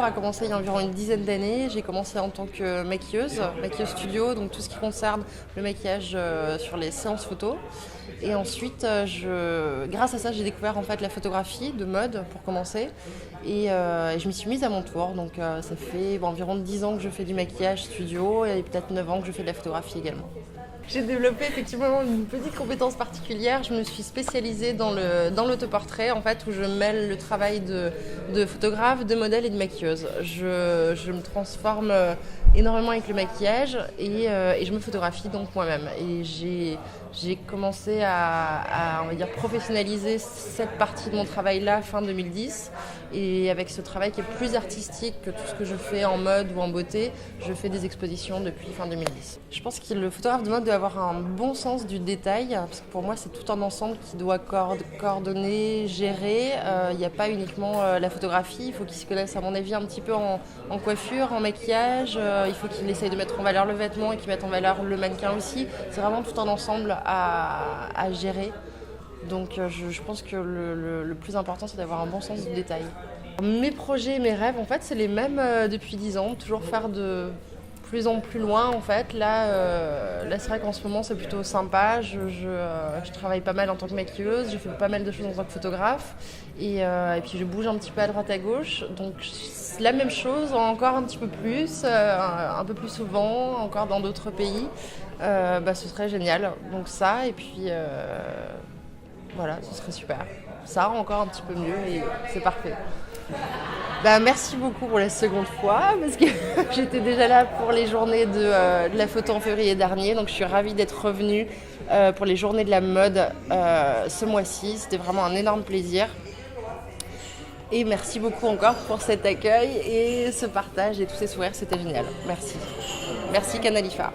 parcours a commencé il y a environ une dizaine d'années. J'ai commencé en tant que maquilleuse studio, donc tout ce qui concerne le maquillage sur les séances photos. Et ensuite, grâce à ça, j'ai découvert en fait la photographie de mode pour commencer. Et je m'y suis mise à mon tour. Donc ça fait environ 10 ans que je fais du maquillage studio et peut-être 9 ans que je fais de la photographie également. J'ai développé effectivement une petite compétence particulière. Je me suis spécialisée dans l'autoportrait, en fait, où je mêle le travail de photographe, de modèle et de maquilleuse. Je me transforme énormément avec le maquillage et je me photographie donc moi-même. Et j'ai commencé on va dire, professionnaliser cette partie de mon travail-là fin 2010. Et avec ce travail qui est plus artistique que tout ce que je fais en mode ou en beauté, je fais des expositions depuis fin 2010. Je pense que le photographe de mode doit avoir un bon sens du détail, parce que pour moi c'est tout un ensemble qui doit coordonner, gérer. Il n'y a pas uniquement la photographie, il faut qu'il s'y connaisse à mon avis un petit peu en coiffure, en maquillage, il faut qu'il essaye de mettre en valeur le vêtement et qu'il mette en valeur le mannequin aussi. C'est vraiment tout un ensemble à gérer. Donc je pense que le plus important c'est d'avoir un bon sens du détail. Mes projets et mes rêves en fait c'est les mêmes depuis 10 ans, toujours faire de plus en plus loin en fait. Là c'est vrai qu'en ce moment c'est plutôt sympa, je travaille pas mal en tant que maquilleuse, je fais pas mal de choses en tant que photographe et puis je bouge un petit peu à droite à gauche, donc la même chose, encore un petit peu plus, un peu plus souvent, encore dans d'autres pays, ce serait génial. Donc ça et puis voilà, ce serait super. Ça, encore un petit peu mieux et c'est parfait. Merci beaucoup pour la seconde fois parce que j'étais déjà là pour les journées de la photo en février dernier. Donc je suis ravie d'être revenue pour les journées de la mode ce mois-ci. C'était vraiment un énorme plaisir. Et merci beaucoup encore pour cet accueil et ce partage et tous ces sourires. C'était génial. Merci. Merci Canalifa.